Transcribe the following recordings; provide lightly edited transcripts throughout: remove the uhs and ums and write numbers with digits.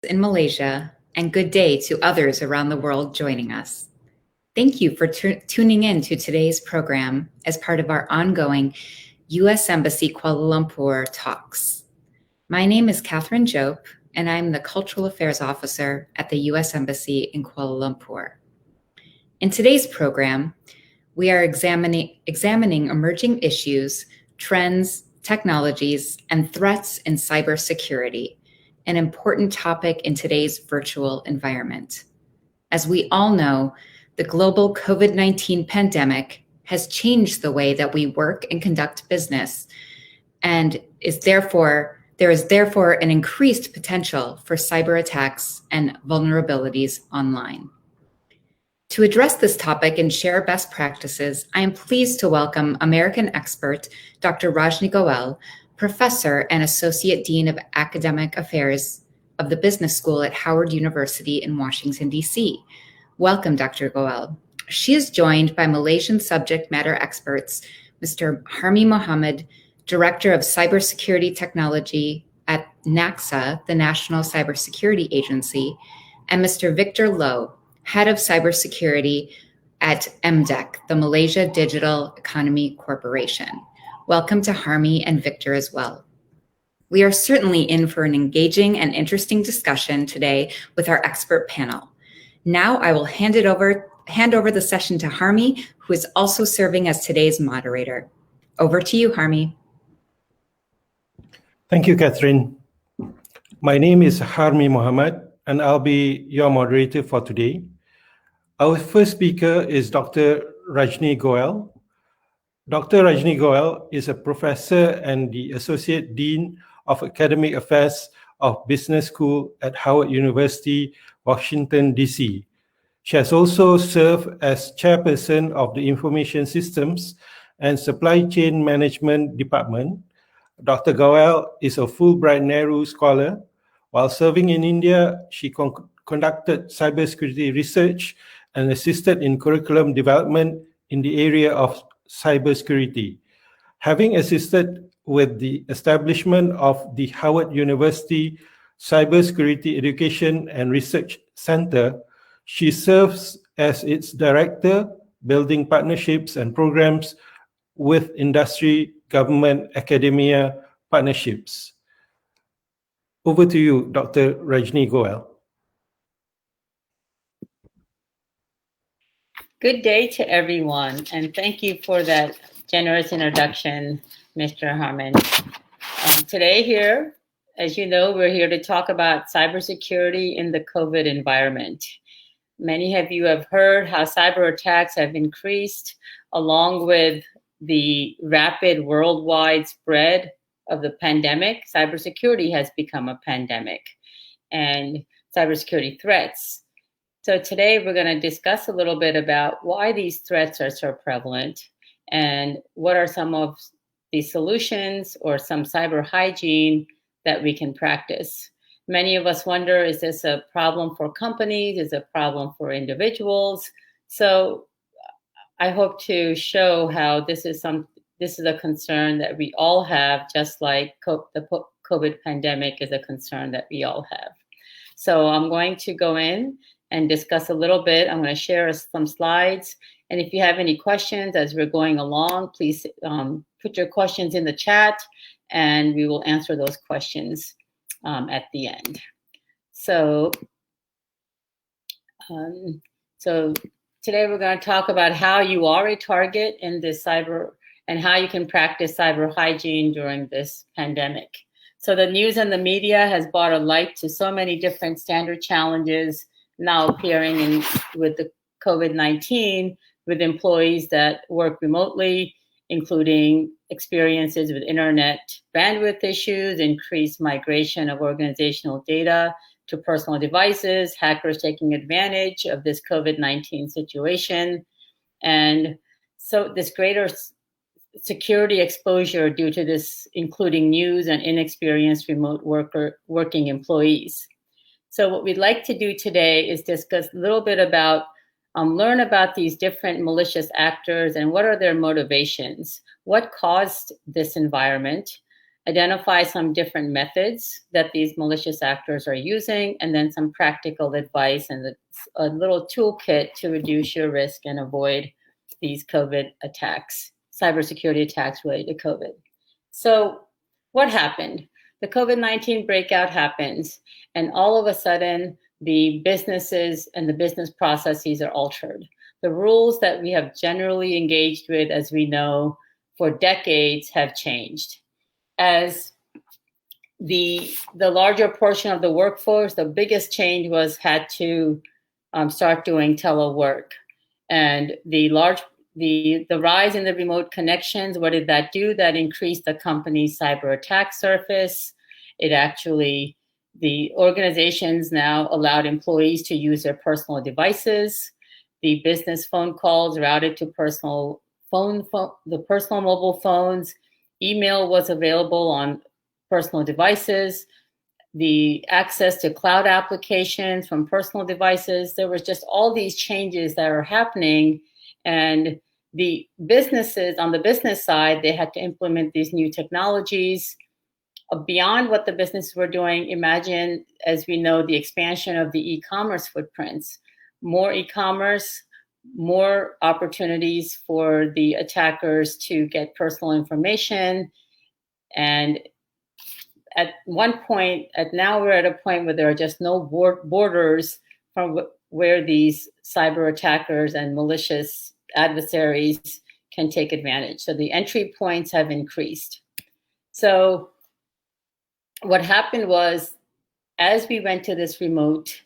in Malaysia, and good day to others around the world joining us. Thank you for tuning in to today's program as part of our ongoing U.S. Embassy Kuala Lumpur talks. My name is Catherine Jope, and I'm the Cultural Affairs Officer at the U.S. Embassy in Kuala Lumpur. In today's program, we are examining emerging issues, trends, technologies, and threats in cybersecurity, an important topic in today's virtual environment. As we all know, the global COVID-19 pandemic has changed the way that we work and conduct business, and there is therefore an increased potential for cyber attacks and vulnerabilities online. To address this topic and share best practices, I am pleased to welcome American expert Dr. Rajni Goel, Professor and Associate Dean of Academic Affairs of the Business School at Howard University in Washington, D.C. Welcome, Dr. Goel. She is joined by Malaysian subject matter experts, Mr. Harme Mohamed, Director of Cybersecurity Technology at NACSA, the National Cybersecurity Agency, and Mr. Victor Loh, Head of Cybersecurity at MDEC, the Malaysia Digital Economy Corporation. Welcome to Harme and Victor as well. We are certainly in for an engaging and interesting discussion today with our expert panel. Now I will hand over the session to Harme, who is also serving as today's moderator. Over to you, Harme. Thank you, Catherine. My name is Harme Mohamed, and I'll be your moderator for today. Our first speaker is Dr. Rajni Goel. Dr. Rajni Goel is a professor and the Associate Dean of Academic Affairs of Business School at Howard University, Washington, D.C. She has also served as chairperson of the Information Systems and Supply Chain Management Department. Dr. Goel is a Fulbright Nehru Scholar. While serving in India, she conducted cybersecurity research and assisted in curriculum development in the area of cybersecurity. Having assisted with the establishment of the Howard University Cybersecurity Education and Research Center, she serves as its director, building partnerships and programs with industry, government, academia partnerships. Over to you, Dr. Rajni Goel. Good day to everyone, and thank you for that generous introduction, Mr. Harme. Today here, as you know, we're here to talk about cybersecurity in the COVID environment. Many of you have heard how cyber attacks have increased along with the rapid worldwide spread of the pandemic. Cybersecurity has become a pandemic and cybersecurity threats. So today we're going to discuss a little bit about why these threats are so prevalent and what are some of the solutions or some cyber hygiene that we can practice. Many of us wonder, is this a problem for companies? Is it a problem for individuals? So I hope to show how this is a concern that we all have, just like the COVID pandemic is a concern that we all have. So I'm going to go in and discuss a little bit. I'm going to share some slides. And if you have any questions as we're going along, please put your questions in the chat and we will answer those questions at the end. So today we're going to talk about how you are a target in this cyber and how you can practice cyber hygiene during this pandemic. So the news and the media has brought a light to so many different standard challenges now appearing with the COVID-19 with employees that work remotely, including experiences with internet bandwidth issues, increased migration of organizational data to personal devices, hackers taking advantage of this COVID-19 situation, and so this greater security exposure due to this, including news and inexperienced remote working employees. So what we'd like to do today is discuss a little bit about, learn about these different malicious actors and what are their motivations, what caused this environment, identify some different methods that these malicious actors are using, and then some practical advice and a little toolkit to reduce your risk and avoid these COVID attacks, cybersecurity attacks related to COVID. So what happened? The COVID-19 breakout happens, and all of a sudden, the businesses and the business processes are altered. The rules that we have generally engaged with, as we know, for decades have changed. As the larger portion of the workforce, the biggest change was had to start doing telework. And the rise in the remote connections, what did that do? That increased the company's cyber attack surface. It actually, the organizations now allowed employees to use their personal devices. The business phone calls routed to the personal mobile phones. Email was available on personal devices. The access to cloud applications from personal devices. There was just all these changes that are happening, and the businesses on the business side, they had to implement these new technologies. Beyond what the businesses were doing, imagine, as we know, the expansion of the e-commerce footprints. More e-commerce, more opportunities for the attackers to get personal information. And at one point, now we're at a point where there are just no borders from where these cyber attackers and malicious adversaries can take advantage. So the entry points have increased. So what happened was, as we went to this remote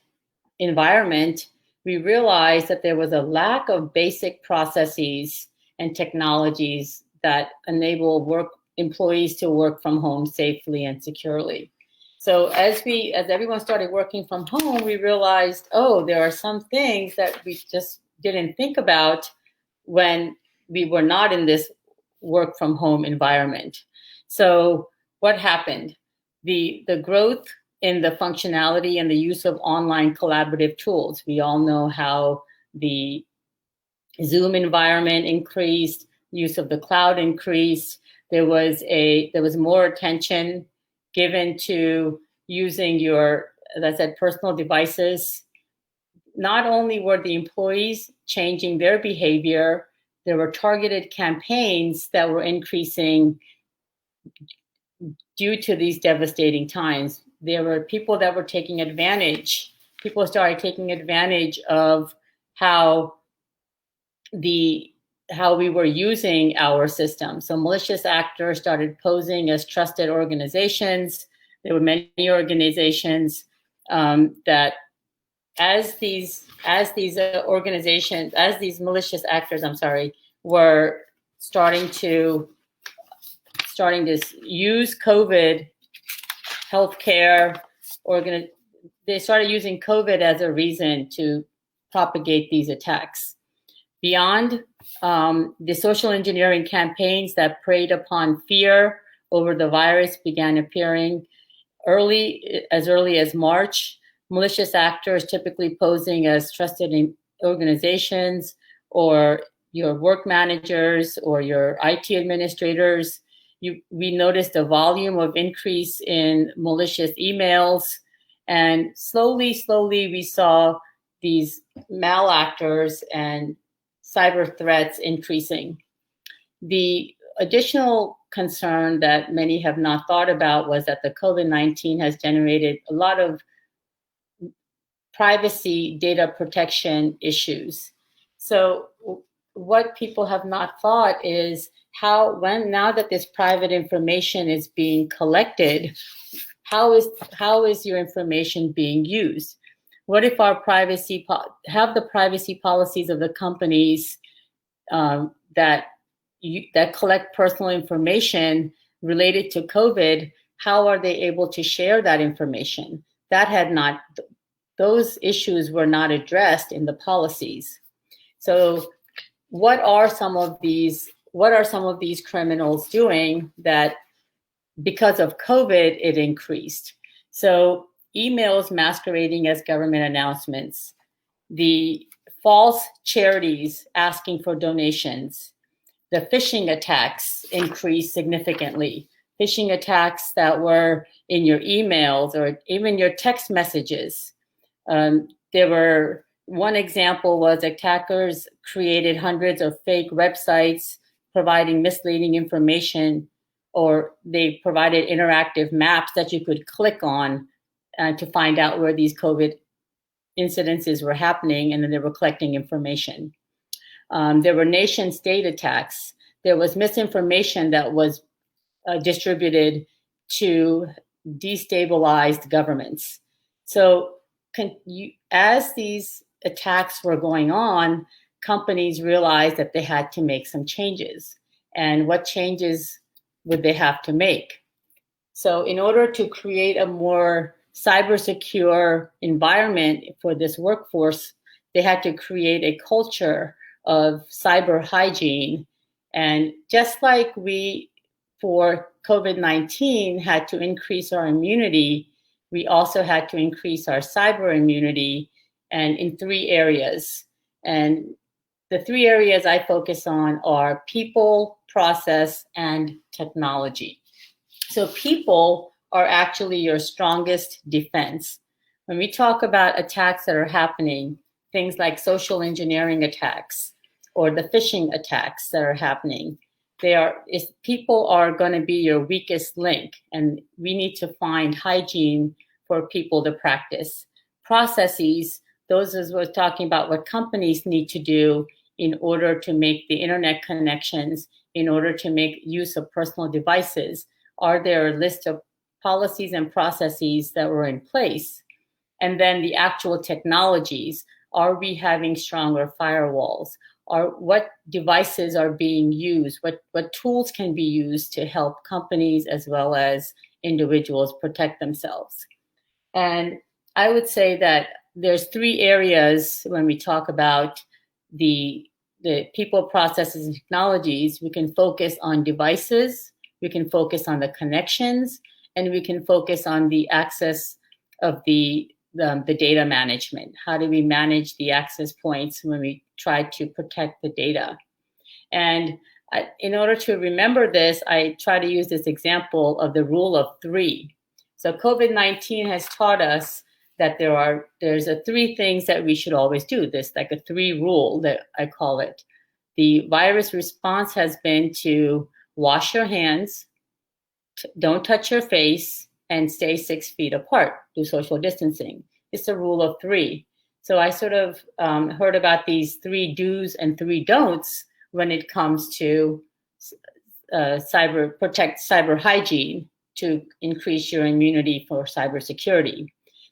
environment, we realized that there was a lack of basic processes and technologies that enable employees to work from home safely and securely. So as everyone started working from home, we realized, oh, there are some things that we just didn't think about when we were not in this work from home environment. So what happened? The growth in the functionality and the use of online collaborative tools. We all know how the Zoom environment increased, use of the cloud increased. There was more attention given to using your, as I said, personal devices. Not only were the employees changing their behavior, there were targeted campaigns that were increasing due to these devastating times. There were people that were taking advantage. People started taking advantage of how we were using our system. So malicious actors started posing as trusted organizations. There were many organizations that, as these malicious actors, were starting to use COVID healthcare they started using COVID as a reason to propagate these attacks. Beyond the social engineering campaigns that preyed upon fear over the virus began appearing as early as March. Malicious actors typically posing as trusted organizations or your work managers or your IT administrators. We noticed a volume of increase in malicious emails, and slowly we saw these malactors and cyber threats increasing. The additional concern that many have not thought about was that the COVID-19 has generated a lot of privacy data protection issues. So what people have not thought is now that this private information is being collected, how is your information being used? What if our have the privacy policies of the companies that collect personal information related to COVID? How are they able to share that information? Those issues were not addressed in the policies. So what are some of these criminals doing that because of COVID it increased? So emails masquerading as government announcements, the false charities asking for donations, the phishing attacks increased significantly. phishing attacks that were in your emails or even your text messages. One example was attackers created hundreds of fake websites providing misleading information, or they provided interactive maps that you could click on to find out where these COVID incidences were happening, and then they were collecting information. There were nation state attacks. There was misinformation that was distributed to destabilize governments. So as these attacks were going on, companies realized that they had to make some changes. And what changes would they have to make? So in order to create a more cybersecure environment for this workforce, they had to create a culture of cyber hygiene. And just like we, for COVID-19, had to increase our immunity, we also had to increase our cyber immunity, and in 3 areas. And the 3 areas I focus on are people, process, and technology. So people are actually your strongest defense. When we talk about attacks that are happening, things like social engineering attacks or the phishing attacks that are happening, people are going to be your weakest link, and we need to find hygiene for people to practice. Processes, those is we're talking about what companies need to do in order to make the internet connections, in order to make use of personal devices. Are there a list of policies and processes that were in place? And then the actual technologies. Are we having stronger firewalls? What devices are being used? What tools can be used to help companies as well as individuals protect themselves? And I would say that there's 3 areas when we talk about the people, processes, and technologies. We can focus on devices, we can focus on the connections, and we can focus on the access of the data management. How do we manage the access points when we try to protect the data? And in order to remember this, I try to use this example of the rule of 3. So COVID-19 has taught us that there's 3 things that we should always do. This like a 3 rule that I call it. The virus response has been to wash your hands, don't touch your face, and stay 6 feet apart, do social distancing. It's a rule of 3. So I sort of heard about these 3 do's and 3 don'ts when it comes to protect cyber hygiene to increase your immunity for cybersecurity.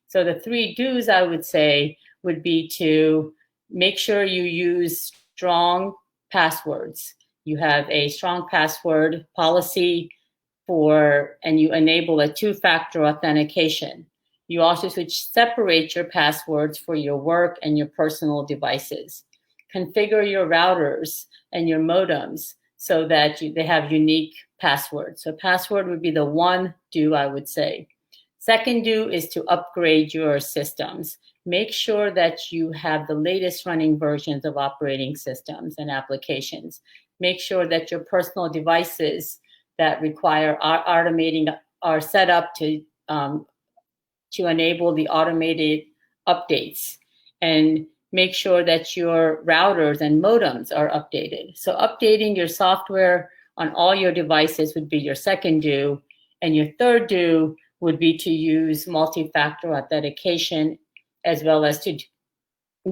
So the 3 do's I would say would be to make sure you use strong passwords. You have a strong password policy and you enable a 2-factor authentication. You also should separate your passwords for your work and your personal devices. Configure your routers and your modems so that they have unique passwords. So password would be the 1 do I would say. Second do is to upgrade your systems. Make sure that you have the latest running versions of operating systems and applications. Make sure that your personal devices that require automating are set up to enable the automated updates, and make sure that your routers and modems are updated. So updating your software on all your devices would be your second do, and your third do would be to use multi-factor authentication as well as to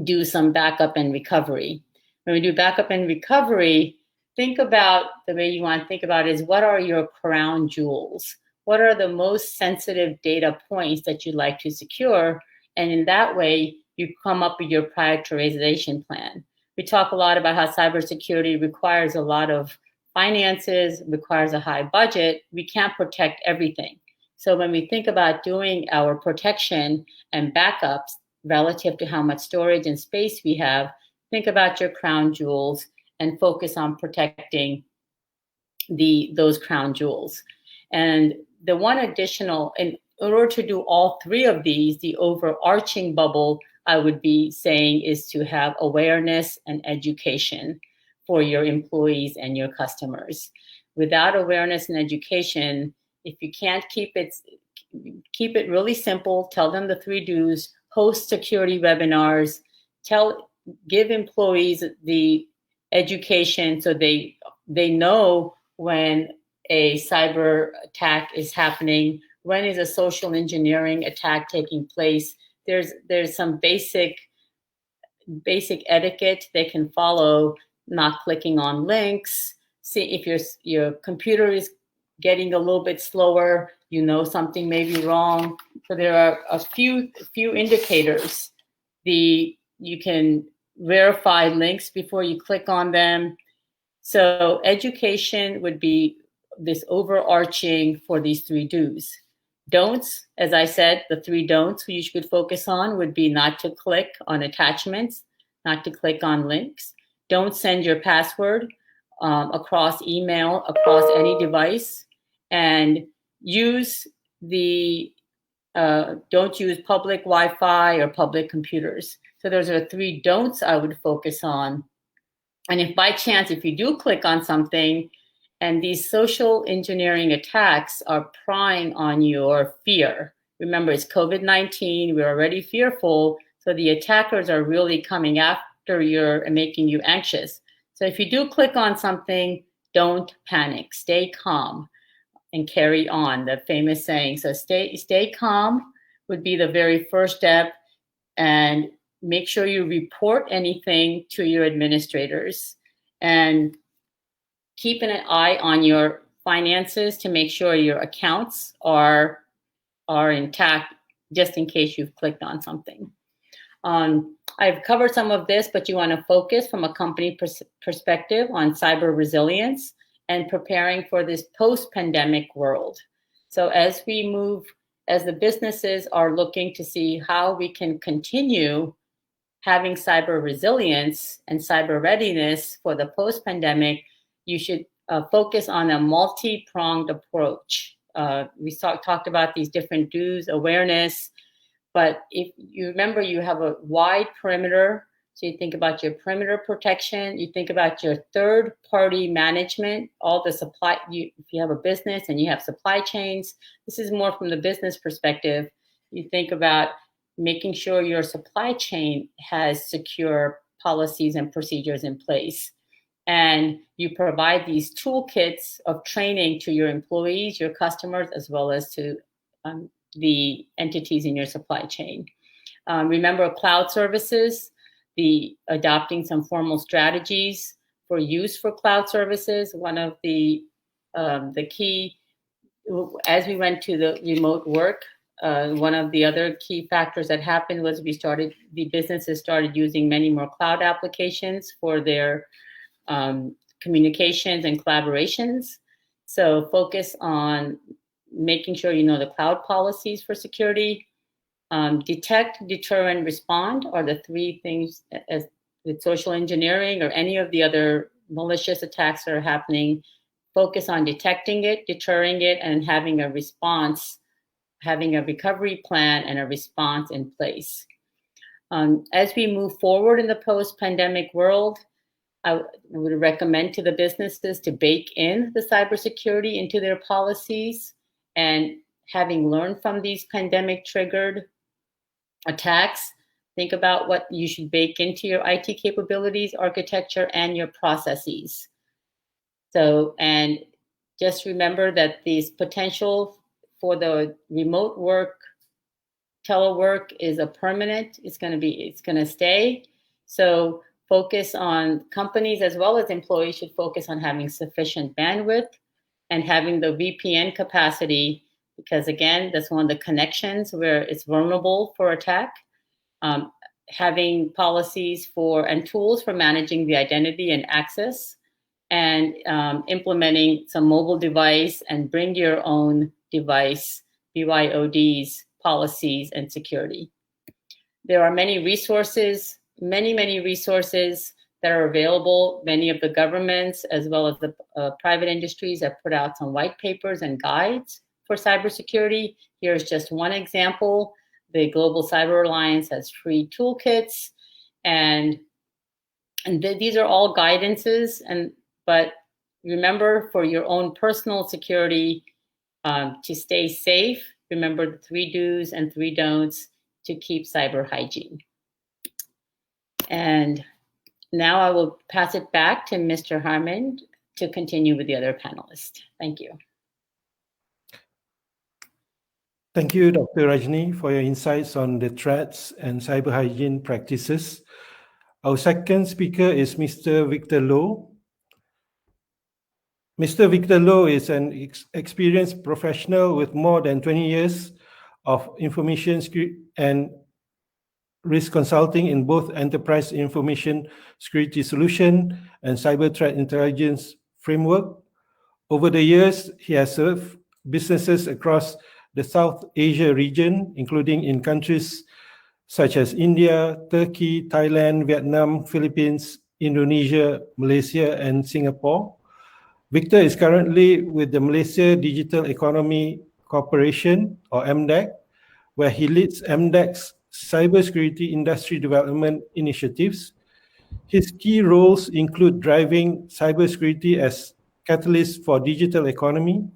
do some backup and recovery. When we do backup and recovery, think about the way you want to think about it is what are your crown jewels? What are the most sensitive data points that you'd like to secure? And in that way, you come up with your prioritization plan. We talk a lot about how cybersecurity requires a lot of finances, requires a high budget. We can't protect everything. So when we think about doing our protection and backups relative to how much storage and space we have, think about your crown jewels and focus on protecting those crown jewels. And the one additional, in order to do all 3 of these, the overarching bubble I would be saying is to have awareness and education for your employees and your customers. Without awareness and education, If you can't keep it really simple. Tell them the 3 do's. Host security webinars. Give employees the education so they know when a cyber attack is happening, when is a social engineering attack taking place. There's some basic etiquette they can follow, not clicking on links. See if your computer is getting a little bit slower, something may be wrong. So there are a few indicators. You can verify links before you click on them. So education would be this overarching for these 3 do's. Don'ts, as I said, the 3 don'ts you should focus on would be not to click on attachments, not to click on links. Don't send your password across email, across any device, and don't use public Wi-Fi or public computers. So those are 3 don'ts I would focus on. And if by chance, if you do click on something and these social engineering attacks are prying on your fear, remember it's COVID-19, we're already fearful, so the attackers are really coming after you and making you anxious. So if you do click on something, don't panic, stay calm and carry on, the famous saying. So stay calm would be the very first step, and make sure you report anything to your administrators, and keep an eye on your finances to make sure your accounts are intact, just in case you've clicked on something. I've covered some of this, but you want to focus from a company perspective on cyber resilience and preparing for this post-pandemic world. So as the businesses are looking to see how we can continue having cyber resilience and cyber readiness for the post-pandemic, you should focus on a multi-pronged approach. We talked about these different do's, awareness, but if you remember, you have a wide perimeter. So you think about your perimeter protection, you think about your third-party management, all the if you have a business and you have supply chains, this is more from the business perspective. You think about making sure your supply chain has secure policies and procedures in place. And you provide these toolkits of training to your employees, your customers, as well as to the entities in your supply chain. Remember cloud services, adopting some formal strategies for use for cloud services. One of the key, as we went to the remote work, one of the other key factors that happened was the businesses started using many more cloud applications for their communications and collaborations. So focus on making sure you know the cloud policies for security. Detect, deter, and respond are the 3 things as with social engineering or any of the other malicious attacks that are happening. Focus on detecting it, deterring it, and having a response, having a recovery plan and a response in place. As we move forward in the post-pandemic world, I would recommend to the businesses to bake in the cybersecurity into their policies, and having learned from these pandemic-triggered attacks, think about what you should bake into your IT capabilities, architecture, and your processes. So, and just remember that these potential for the remote work, telework is a permanent, it's going to stay. So focus on companies as well as employees should focus on having sufficient bandwidth and having the VPN capacity, because again, that's one of the connections where it's vulnerable for attack. Having policies and tools for managing the identity and access, and implementing some mobile device and bring your own device, BYODs, policies, and security. There are many resources, many resources that are available. Many of the governments as well as the private industries have put out some white papers and guides for cybersecurity. Here's just one example. The Global Cyber Alliance has free toolkits, and these are all guidances. But remember, for your own personal security, To stay safe, remember the 3 do's and 3 don'ts to keep cyber hygiene. And now I will pass it back to Mr. Harme to continue with the other panelists. Thank you. Thank you, Dr. Rajni, for your insights on the threats and cyber hygiene practices. Our second speaker is Mr. Victor Loh. Mr. Victor Loh is an experienced professional with more than 20 years of information and risk consulting in both enterprise information security solution and cyber threat intelligence framework. Over the years, he has served businesses across the South Asia region, including in countries such as India, Turkey, Thailand, Vietnam, Philippines, Indonesia, Malaysia, and Singapore. Victor is currently with the Malaysia Digital Economy Corporation, or MDEC, where he leads MDEC's cybersecurity industry development initiatives. His key roles include driving cybersecurity as catalyst for digital economy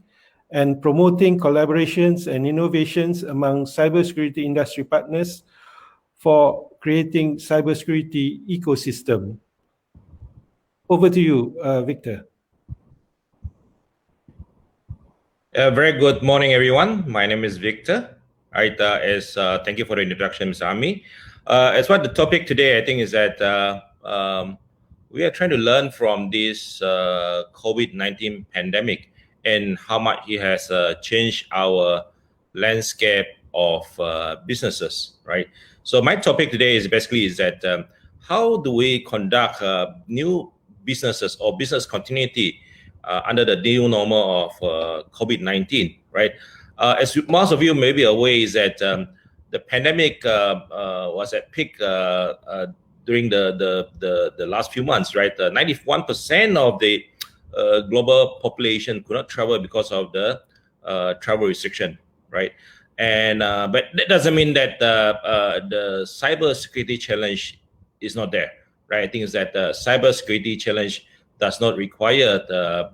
and promoting collaborations and innovations among cybersecurity industry partners for creating cybersecurity ecosystem. Over to you, Victor. Very good morning, everyone. My name is Victor. Right, thank you for the introduction, Mr. Harme. As what the topic today, I think, is that we are trying to learn from this COVID-19 pandemic and how much it has changed our landscape of businesses, right? So my topic today is basically that how do we conduct new businesses or business continuity under the new normal of COVID-19, right? As most of you may be aware, is that the pandemic was at peak during the last few months, right? 91% of the global population could not travel because of the travel restriction, right? And but that doesn't mean that the cybersecurity challenge is not there, right? I think is that the cybersecurity challenge does not require the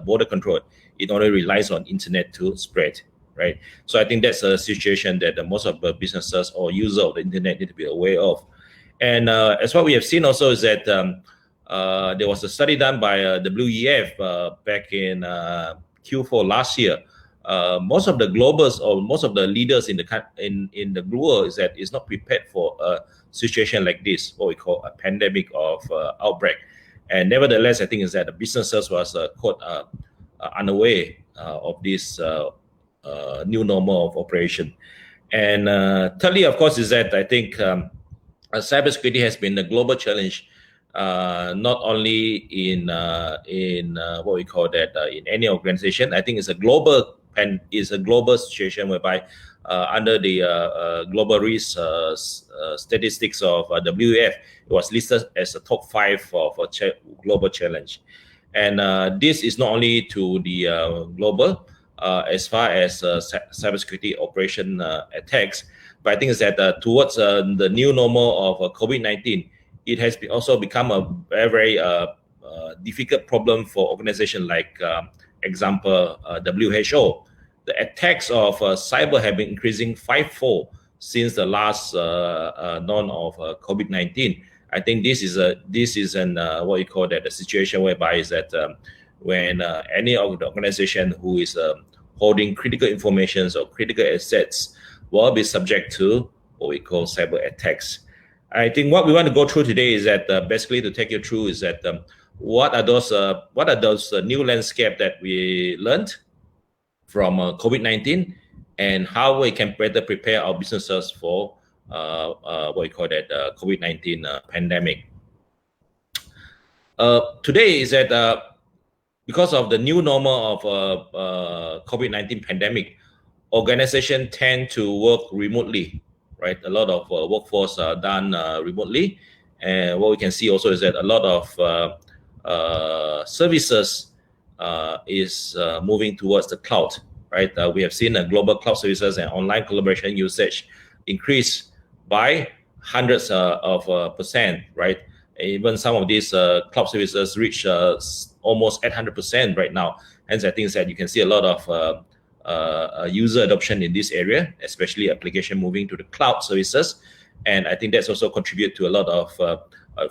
border control. It only relies on internet to spread, right? So I think that's a situation that most of the businesses or users of the internet need to be aware of. And as what we have seen also is that there was a study done by WEF back in Q4 last year. Most of the globals or most of the leaders in the world is not prepared for a situation like this, what we call a pandemic of outbreak. And nevertheless, I think is that the businesses was caught unaware of this new normal of operation. And thirdly, of course, is that I think cybersecurity has been a global challenge, not only in what we call that in any organization. I think it's a global situation whereby under the global risk statistics of WEF, it was listed as a top 5 for global challenge. And this is not only to the global as far as cybersecurity operation attacks, but I think is that towards the new normal of COVID-19, it has also become a very difficult problem for organizations like, example, WHO. The attacks of cyber have been increasing 5-fold since the last dawn of COVID-19. I think this is an what you call that a situation whereby is that when any organization who is holding critical information or critical assets will be subject to what we call cyber attacks. I think what we want to go through today is that basically to take you through is that what are those new landscape that we learned from COVID-19 and how we can better prepare our businesses for what we call that COVID-19 pandemic. Today is that because of the new normal of COVID-19 pandemic, organizations tend to work remotely, right? A lot of workforce are done remotely. And what we can see also is that a lot of services is moving towards the cloud, right? We have seen global cloud services and online collaboration usage increase by hundreds of percent, right? Even some of these cloud services reach almost 800% right now. Hence, I think that you can see a lot of user adoption in this area, especially application moving to the cloud services. And I think that's also contribute to a lot of,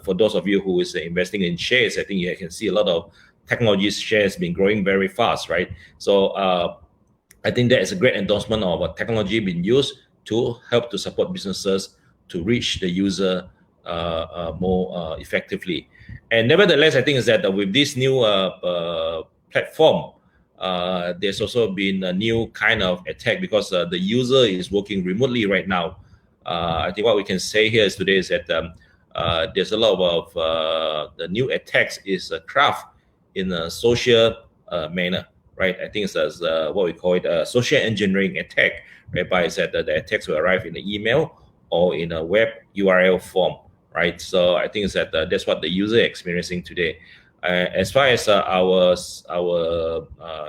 for those of you who is investing in shares, I think you can see a lot of technology shares been growing very fast, right? So I think that is a great endorsement of technology being used to help to support businesses to reach the user more effectively. And nevertheless, I think is that with this new platform, there's also been a new kind of attack because the user is working remotely right now. I think what we can say here is today is that there's a lot of the new attacks is craft in a social manner, right? I think it's what we call it a social engineering attack, whereby it's that the attacks will arrive in an email or in a web URL form, right? So I think it's that that's what the user is experiencing today. As far as our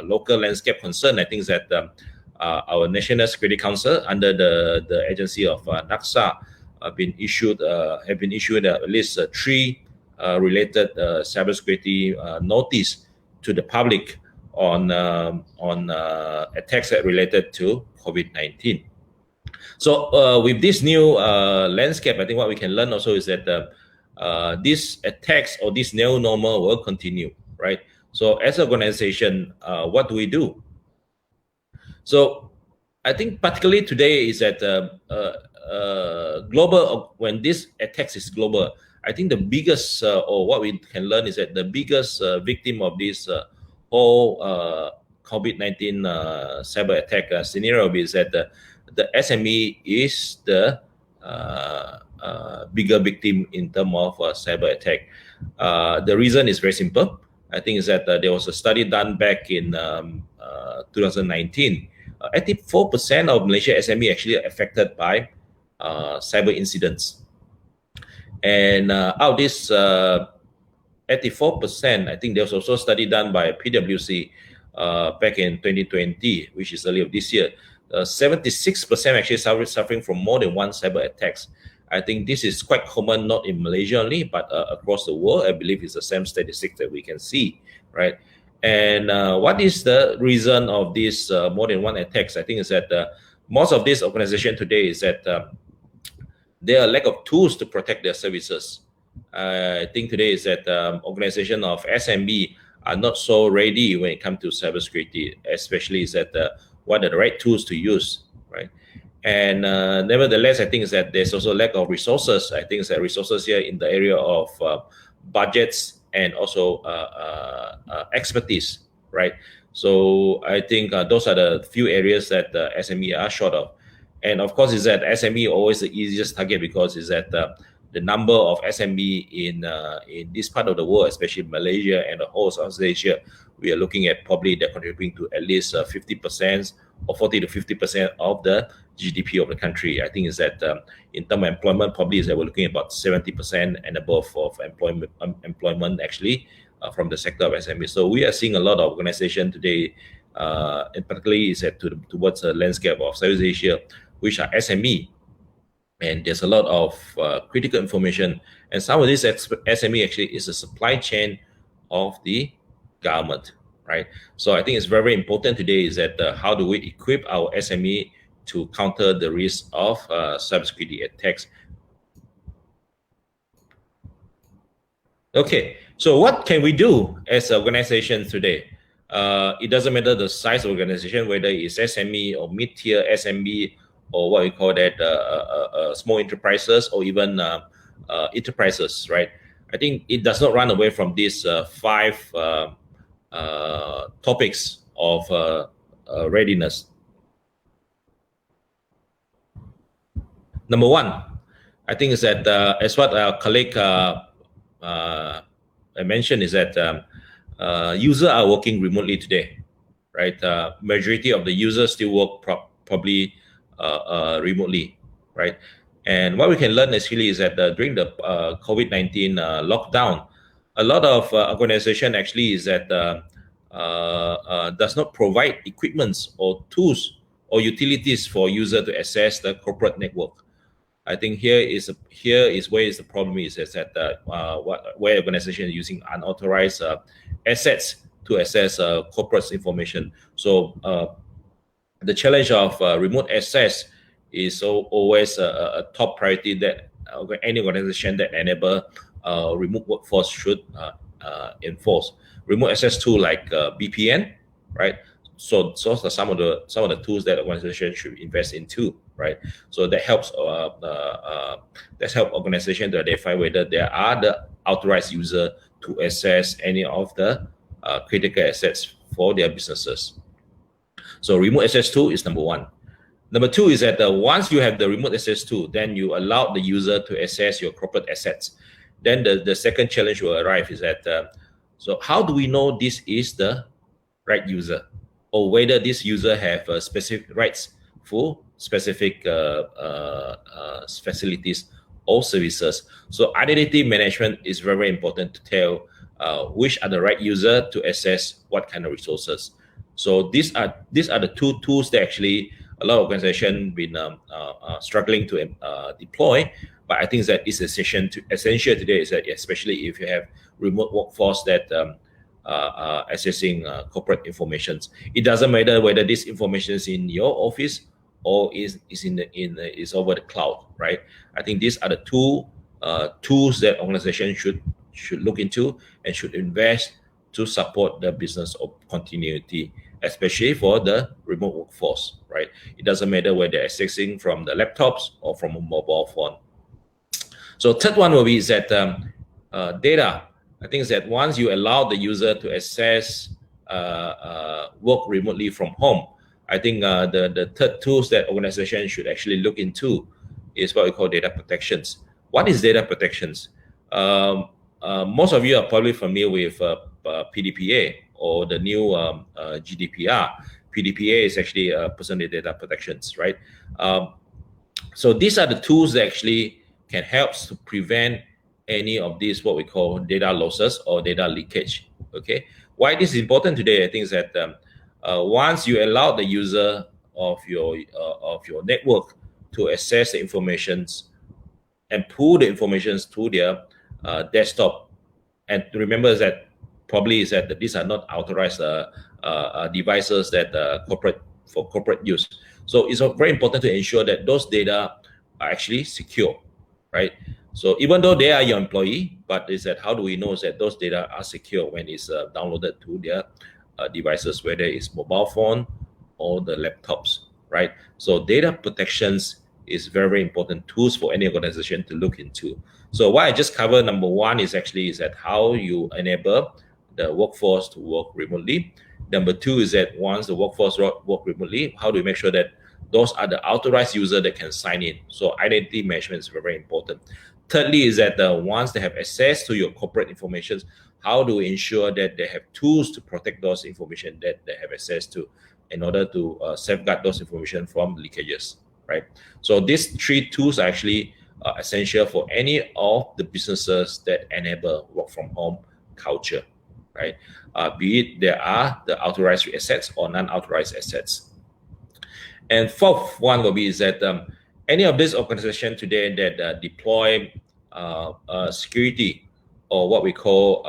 local landscape concerned, I think that our National Security Council under the agency of NACSA have been issued at least 3 related cybersecurity notice to the public on attacks that related to COVID-19. So with this new landscape, I think what we can learn also is that these attacks or this new normal will continue, right? So as an organization, what do we do? So I think particularly today is that global, when this attacks is global, I think the biggest or what we can learn is that the biggest victim of this whole COVID-19 cyber attack scenario is that the SME is the bigger victim in terms of cyber attack. The reason is very simple. I think is that there was a study done back in 2019. 84% of Malaysia SME actually affected by cyber incidents. And out of this 84%, I think there was also a study done by PwC back in 2020, which is earlier this year. 76% actually suffering from more than one cyber attacks. I think this is quite common, not in Malaysia only, but across the world. I believe it's the same statistics that we can see, right? And what is the reason of this more than one attacks? I think is that most of this organization today is that there are lack of tools to protect their services. I think today is that organization of SMB are not so ready when it comes to cybersecurity, especially is that what are the right tools to use, right? And nevertheless, I think is that there's also lack of resources. I think is that resources here in the area of budgets and also expertise, right? So I think those are the few areas that SME are short of. And of course, is that SME always the easiest target because is that the number of SME in this part of the world, especially Malaysia and the whole South Asia, we are looking at probably they're contributing to at least 50% or 40 to 50% of the GDP of the country. I think is that in terms of employment, probably is that we're looking at about 70% and above of employment actually from the sector of SME. So we are seeing a lot of organization today, and particularly is that towards the landscape of South Asia, which are SME. And there's a lot of critical information. And some of this SME actually is a supply chain of the government, right? So I think it's very important today is that how do we equip our SME to counter the risk of cybersecurity attacks? Okay, so what can we do as an organization today? It doesn't matter the size of organization, whether it's SME or mid-tier SMB, or what we call that small enterprises or even enterprises, right? I think it does not run away from these 5 topics of readiness. Number 1, I think is that as what our colleague I mentioned is that users are working remotely today, right? Majority of the users still work probably remotely, right? And what we can learn actually is that during the COVID-19 lockdown, a lot of organization actually is that does not provide equipments or tools or utilities for user to access the corporate network. I think here is where the problem is that where organization is using unauthorized assets to access corporate information. So the challenge of remote access is always a top priority that any organization that enable remote workforce should enforce. Remote access tool like VPN, right? So those are some of the tools that organizations should invest into, right? So that helps organizations to identify whether there are the authorized user to access any of the critical assets for their businesses. So remote access tool is number one. Number two is that once you have the remote access tool, then you allow the user to access your corporate assets. Then the second challenge will arrive is that, so how do we know this is the right user, or whether this user have specific rights for specific facilities or services? So identity management is very important to tell which are the right user to access what kind of resources. So these are the two tools that actually a lot of organizations been struggling to deploy. But I think that is essential today, is that especially if you have remote workforce that accessing corporate information, it doesn't matter whether this information is in your office or is over the cloud, right? I think these are the two tools that organizations should look into and should invest to support the business of continuity, especially for the remote workforce, right? It doesn't matter whether they're accessing from the laptops or from a mobile phone. So third one will be is that data. I think that once you allow the user to access work remotely from home, I think the third tools that organizations should actually look into is what we call data protections. What is data protections? Most of you are probably familiar with PDPA or the new GDPR. PDPA is actually personal data protections, right? So these are the tools that actually can help to prevent any of these what we call data losses or data leakage. Okay, why this is important today? I think is that once you allow the user of your network to access the informations and pull the informations to their desktop, and remember that probably is that these are not authorized devices that for corporate use. So it's very important to ensure that those data are actually secure, right? So even though they are your employee, but is that how do we know that those data are secure when it's downloaded to their devices, whether it's mobile phone or the laptops, right? So data protections is very important tools for any organization to look into. So what I just covered, number one is that how you enable the workforce to work remotely. Number two is that once the workforce work remotely, how do we make sure that those are the authorized users that can sign in? So identity management is very important. Thirdly is that once they have access to your corporate information, how do we ensure that they have tools to protect those information that they have access to in order to safeguard those information from leakages, right? So these three tools are actually essential for any of the businesses that enable work from home culture, right? Be it there are the authorized assets or non-authorized assets. And fourth one will be is that any of these organizations today that deploy security or what we call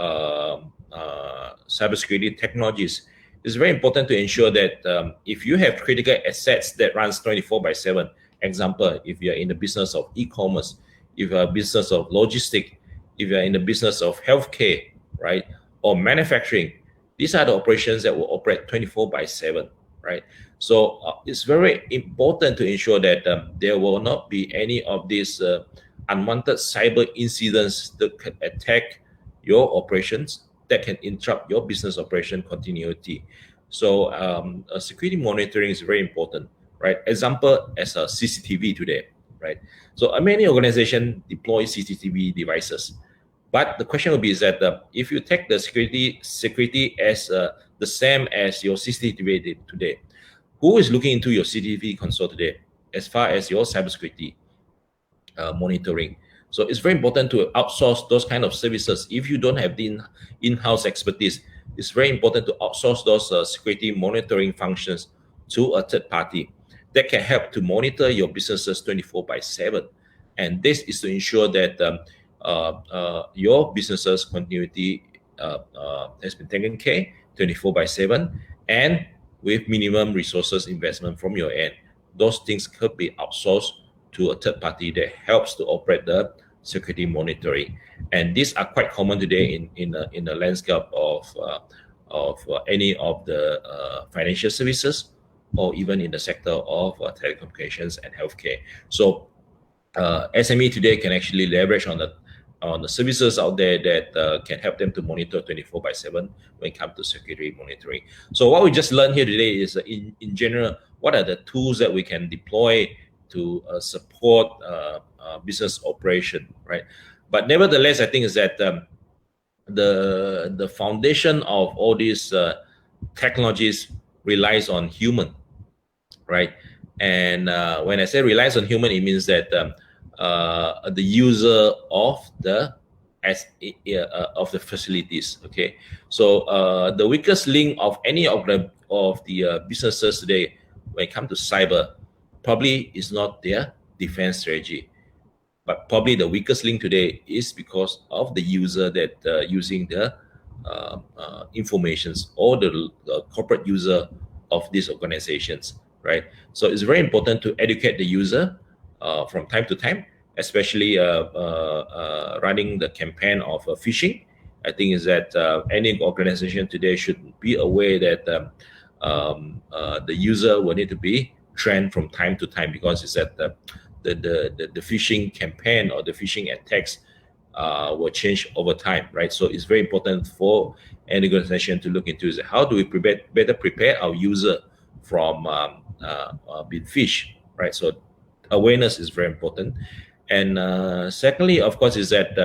cybersecurity technologies, it's very important to ensure that if you have critical assets that runs 24/7, example, if you're in the business of e-commerce, if you're a business of logistics, if you're in the business of healthcare, right, or manufacturing, these are the operations that will operate 24/7, right? So it's very important to ensure that there will not be any of these unwanted cyber incidents that can attack your operations, that can interrupt your business operation continuity. So security monitoring is very important, right? Example, as a CCTV today, right? So many organizations deploy CCTV devices. But the question will be is that if you take the security as the same as your CCTV today, who is looking into your CCTV console today as far as your cybersecurity monitoring? So it's very important to outsource those kind of services. If you don't have the in-house expertise, it's very important to outsource those security monitoring functions to a third party that can help to monitor your businesses 24/7. And this is to ensure that your business's continuity has been taken care, 24/7 and with minimum resources investment from your end. Those things could be outsourced to a third party that helps to operate the security monitoring. And these are quite common today in the landscape of any of the financial services, or even in the sector of telecommunications and healthcare. So SME today can actually leverage on the services out there that can help them to monitor 24/7 when it comes to security monitoring. So what we just learned here today is in general, what are the tools that we can deploy to support business operation, right? But nevertheless, I think is that the foundation of all these technologies relies on human, right? And when I say relies on human, it means that the user of the facilities. Okay, so the weakest link of any of the businesses today, when it comes to cyber, probably is not their defense strategy, but probably the weakest link today is because of the user that using the informations, or the corporate user of these organizations, right? So it's very important to educate the user from time to time, especially running the campaign of phishing. I think is that any organization today should be aware that the user will need to be trained from time to time, because it's that the phishing campaign or the phishing attacks will change over time, right? So it's very important for any organization to look into is how do we better prepare our user from being phished, right? So awareness is very important. And secondly, of course, is that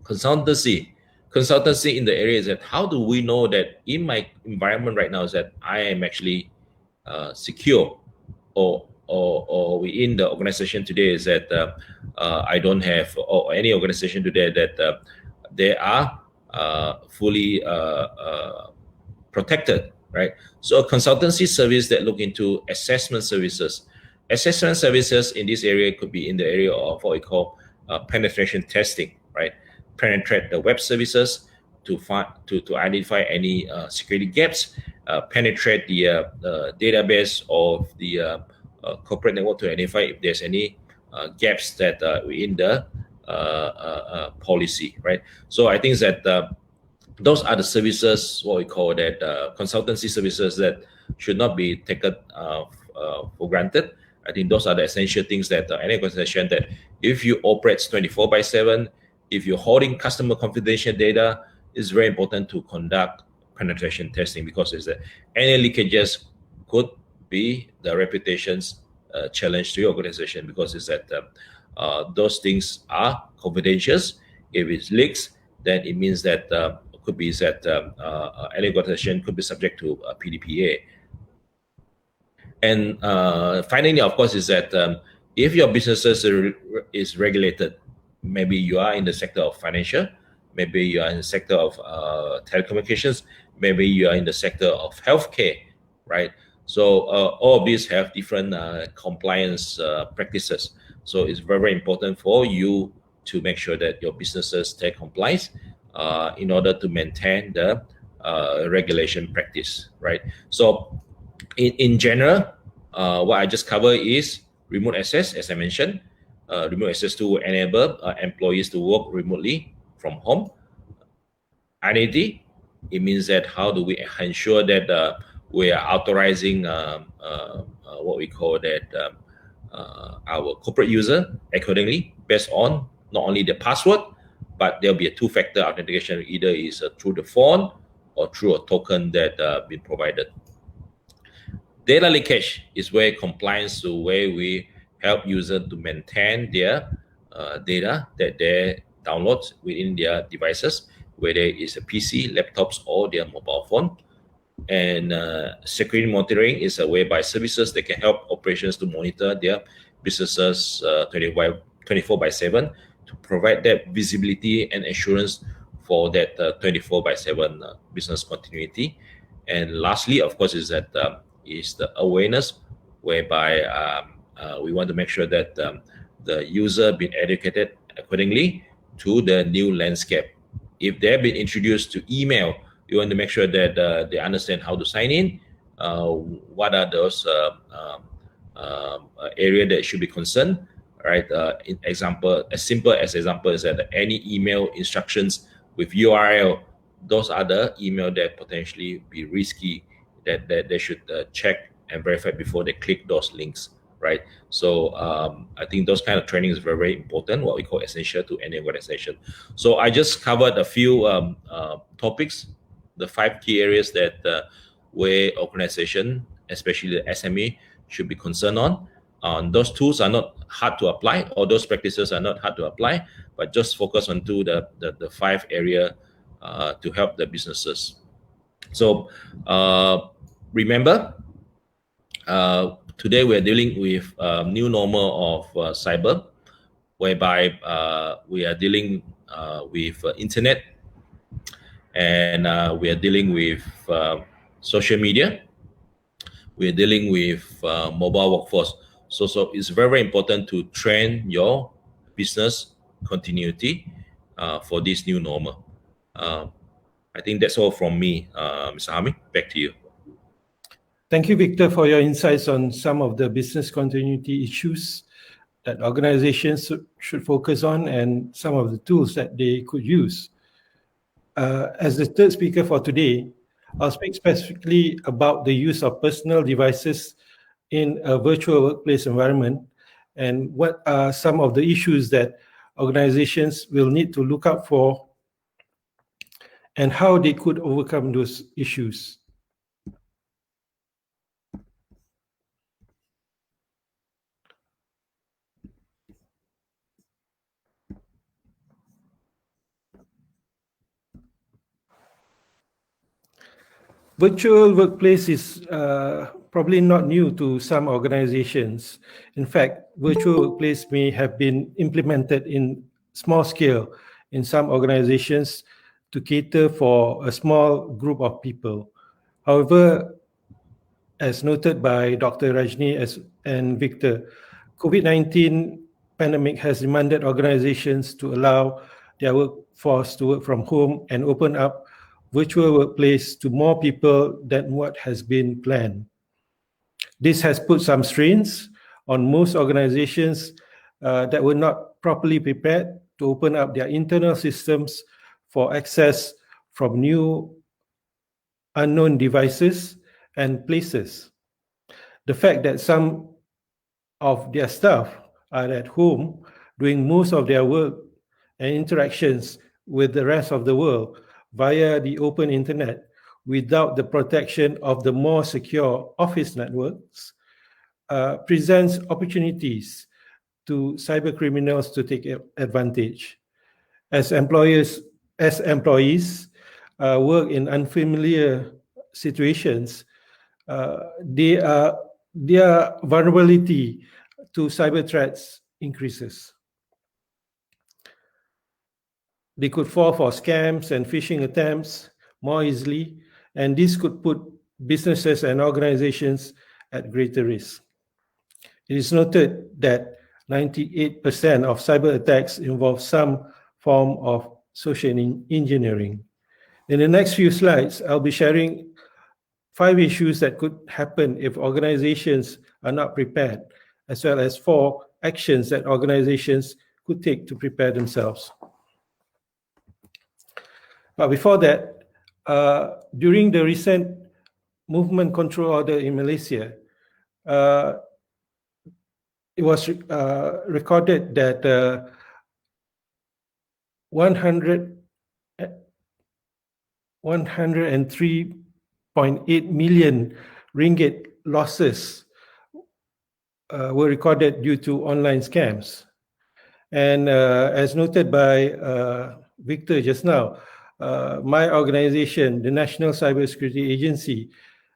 consultancy in the area is that how do we know that in my environment right now is that I am actually secure, or within the organization today is that I don't have, or any organization today that they are fully protected, right? So a consultancy service that look into assessment services. Assessment services in this area could be in the area of what we call penetration testing, right? Penetrate the web services to identify any security gaps, penetrate the database of the corporate network to identify if there's any gaps that in the policy, right? So I think that those are the services, what we call that consultancy services, that should not be taken for granted. I think those are the essential things that any organization that if you operate 24/7, if you're holding customer confidential data, it's very important to conduct penetration testing, because it's that any leakages could be the reputation's challenge to your organization, because it's that those things are confidential. If it leaks, then it means that could be that any organization could be subject to PDPA. And finally, of course, is that if your businesses is regulated, maybe you are in the sector of financial, maybe you are in the sector of telecommunications, maybe you are in the sector of healthcare, right? So all of these have different compliance practices. So it's very, very important for you to make sure that your businesses stay compliant in order to maintain the regulation practice, right? So in general, what I just covered is remote access, as I mentioned. Remote access to enable employees to work remotely from home. Identity, it means that how do we ensure that we are authorizing what we call that our corporate user accordingly, based on not only the password, but there'll be a two-factor authentication, either is through the phone or through a token that been provided. Data leakage is where compliance to where we help users to maintain their data that they download within their devices, whether it's a PC, laptops, or their mobile phone. And security monitoring is a way by services that can help operations to monitor their businesses 24/7 to provide that visibility and assurance for that 24/7 business continuity. And lastly, of course, is that is the awareness, whereby we want to make sure that the user been educated accordingly to the new landscape. If they've been introduced to email we want to make sure that they understand how to sign in, what are those area that should be concerned, right? In example, as simple as example is that any email instructions with URL, those are the email that potentially be risky, that they should check and verify before they click those links, right? So I think those kind of training is very, very important, what we call essential to any organization. So I just covered a few topics, the 5 key areas that where organization, especially the SME, should be concerned on. Those tools are not hard to apply, or those practices are not hard to apply, but just focus on the 5 area to help the businesses. So remember, today we're dealing with new normal of cyber, whereby we are dealing with internet, and we are dealing with social media. We're dealing with mobile workforce. So it's very, very important to train your business continuity for this new normal. I think that's all from me, Mr. Harme. Back to you. Thank you, Victor, for your insights on some of the business continuity issues that organizations should focus on and some of the tools that they could use. As the third speaker for today, I'll speak specifically about the use of personal devices in a virtual workplace environment and what are some of the issues that organizations will need to look out for and how they could overcome those issues. Virtual workplace is probably not new to some organizations. In fact, virtual workplace may have been implemented in small scale in some organizations to cater for a small group of people. However, as noted by Dr. Rajni and Victor, COVID-19 pandemic has demanded organizations to allow their workforce to work from home and open up virtual workplace to more people than what has been planned. This has put some strains on most organizations that were not properly prepared to open up their internal systems for access from new unknown devices and places. The fact that some of their staff are at home doing most of their work and interactions with the rest of the world via the open internet without the protection of the more secure office networks presents opportunities to cyber criminals to take advantage. As employees work in unfamiliar situations, their vulnerability to cyber threats increases. They could fall for scams and phishing attempts more easily, and this could put businesses and organizations at greater risk. It is noted that 98% of cyber attacks involve some form of social engineering. In the next few slides, I'll be sharing 5 issues that could happen if organizations are not prepared, as well as 4 actions that organizations could take to prepare themselves. But before that, during the recent movement control order in Malaysia, it was recorded that 103.8 million ringgit losses were recorded due to online scams. And as noted by Victor just now, my organization, the National Cybersecurity Agency,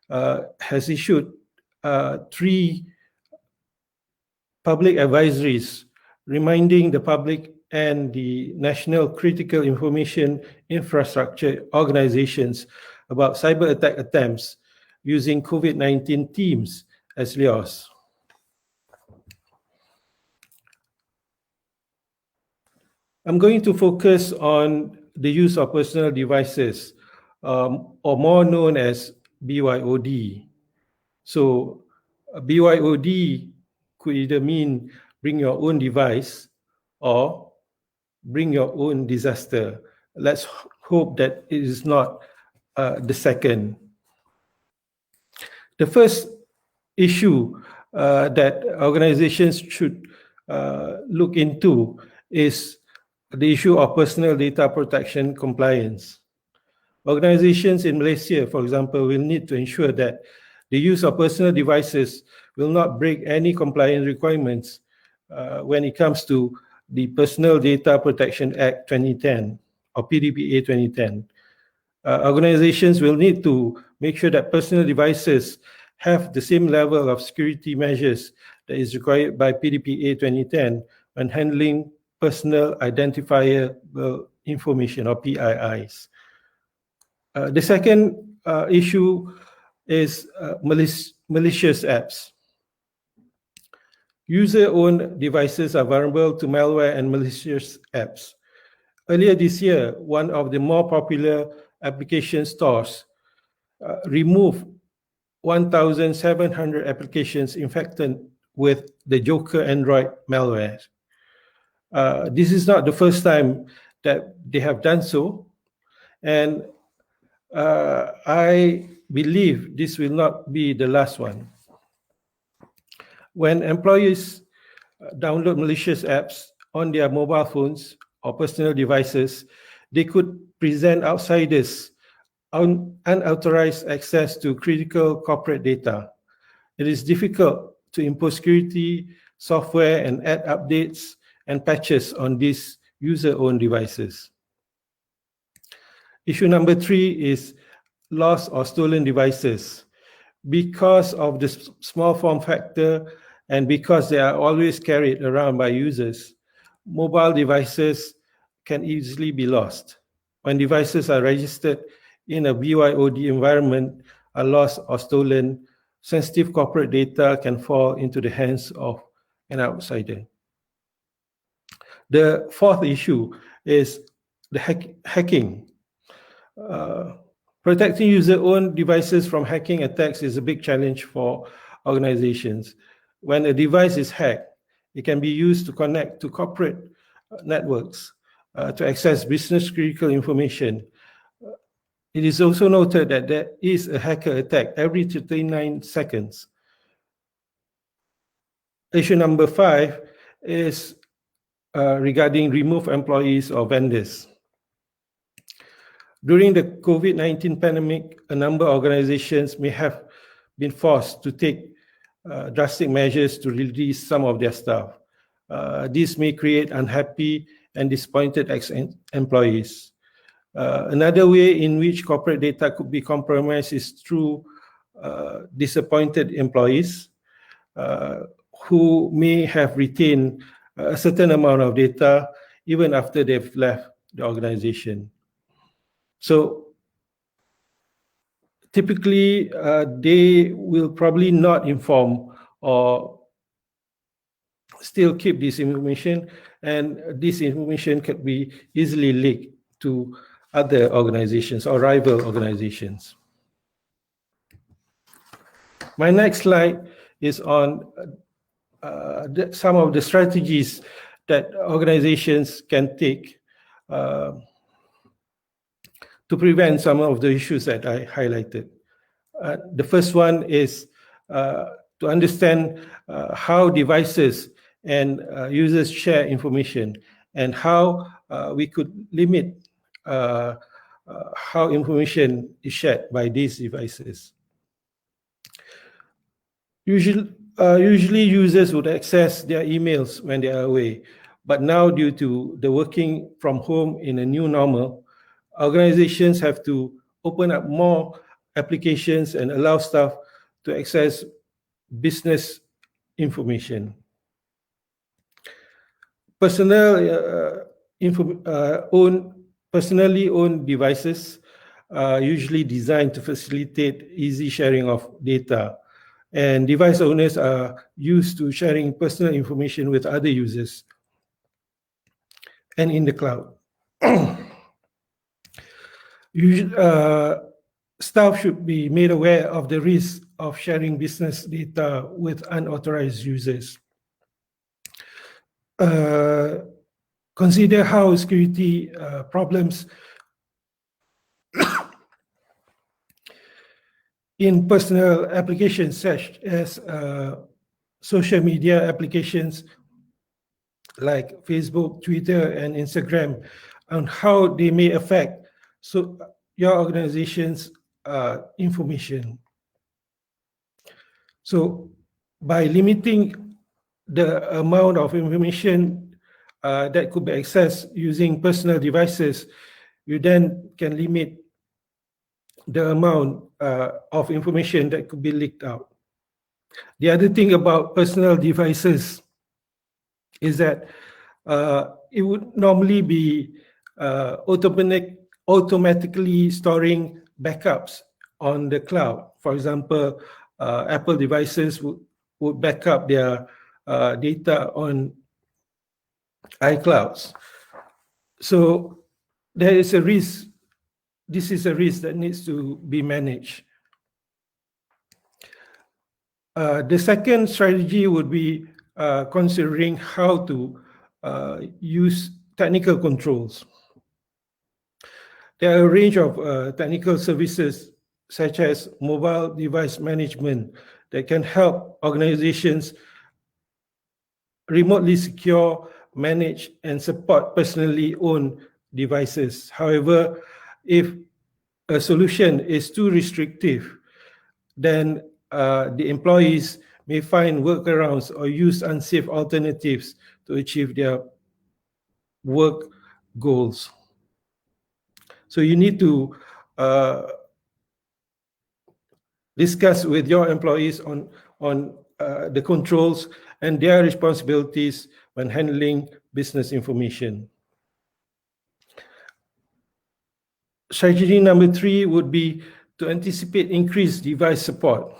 has issued 3 public advisories reminding the public and the national critical information infrastructure organizations about cyber attack attempts using COVID-19 teams as lures. I'm going to focus on the use of personal devices. or more known as BYOD. So BYOD could either mean bring your own device or bring your own disaster. Let's hope that it is not the second. The first issue that organizations should look into is the issue of personal data protection compliance. Organizations in Malaysia, for example, will need to ensure that the use of personal devices will not break any compliance requirements when it comes to the Personal Data Protection Act 2010 or PDPA 2010. Organizations will need to make sure that personal devices have the same level of security measures that is required by PDPA 2010 when handling personal identifiable information or PIIs. The second issue is malicious apps. User-owned devices are vulnerable to malware and malicious apps. Earlier this year, one of the more popular application stores removed 1,700 applications infected with the Joker Android malware. This is not the first time that they have done so, and I believe this will not be the last one. When employees download malicious apps on their mobile phones or personal devices, they could present outsiders unauthorized access to critical corporate data. It is difficult to impose security software and add updates and patches on these user-owned devices. Issue number 3 is lost or stolen devices. Because of the small form factor and because they are always carried around by users, mobile devices can easily be lost. When devices are registered in a BYOD environment, are lost or stolen, sensitive corporate data can fall into the hands of an outsider. The fourth issue is the hacking. Protecting user-owned devices from hacking attacks is a big challenge for organizations. When a device is hacked, it can be used to connect to corporate networks to access business-critical information. It is also noted that there is a hacker attack every 39 seconds. Issue number 5 is regarding remove employees or vendors. During the COVID-19 pandemic, a number of organizations may have been forced to take drastic measures to release some of their staff. This may create unhappy and disappointed employees. Another way in which corporate data could be compromised is through disappointed employees who may have retained a certain amount of data even after they've left the organization. So typically, they will probably not inform or still keep this information, and this information could be easily leaked to other organizations or rival organizations. My next slide is on some of the strategies that organizations can take to prevent some of the issues that I highlighted. The first one is to understand how devices and users share information and how we could limit how information is shared by these devices. Usually users would access their emails when they are away, but now due to the working from home in a new normal, organizations have to open up more applications and allow staff to access business information. Personally owned devices are usually designed to facilitate easy sharing of data, and device owners are used to sharing personal information with other users and in the cloud. Staff should be made aware of the risk of sharing business data with unauthorized users. Consider how security problems in personal applications such as social media applications like Facebook, Twitter, and Instagram, and how they may affect your organization's information. So by limiting the amount of information that could be accessed using personal devices, you then can limit the amount of information that could be leaked out. The other thing about personal devices is that it would normally be automatically storing backups on the cloud. For example, Apple devices would back up their data on iClouds. So there is a risk. This is a risk that needs to be managed. The second strategy would be considering how to use technical controls. There are a range of technical services such as mobile device management that can help organizations remotely secure, manage, and support personally owned devices. However, if a solution is too restrictive, then the employees may find workarounds or use unsafe alternatives to achieve their work goals. So you need to discuss with your employees on the controls and their responsibilities when handling business information. Strategy number 3 would be to anticipate increased device support.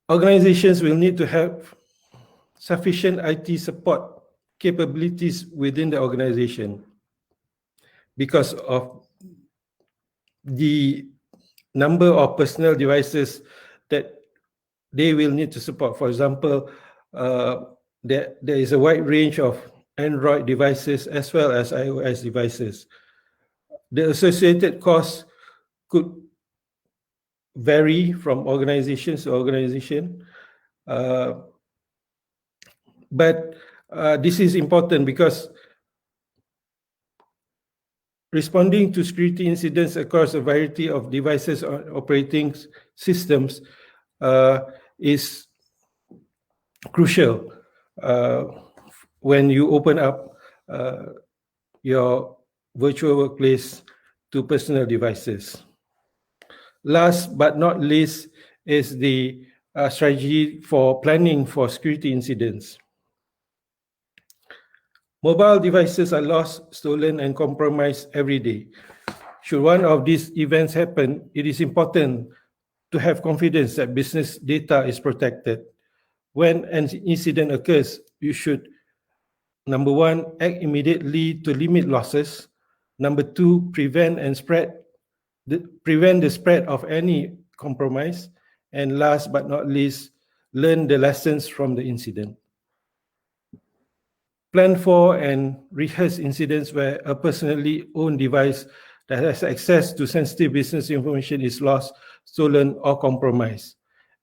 Organizations will need to have sufficient IT support capabilities within the organization because of the number of personal devices that they will need to support. For example, there is a wide range of Android devices as well as iOS devices. The associated costs could vary from organization to organization. But this is important because responding to security incidents across a variety of devices or operating systems is crucial when you open up your virtual workplace to personal devices. Last but not least is the strategy for planning for security incidents. Mobile devices are lost, stolen, and compromised every day. Should one of these events happen, it is important to have confidence that business data is protected. When an incident occurs, you should, number 1, act immediately to limit losses. Number 2, prevent the spread of any compromise. And last but not least, learn the lessons from the incident. Plan for and rehearse incidents where a personally owned device that has access to sensitive business information is lost, stolen, or compromised.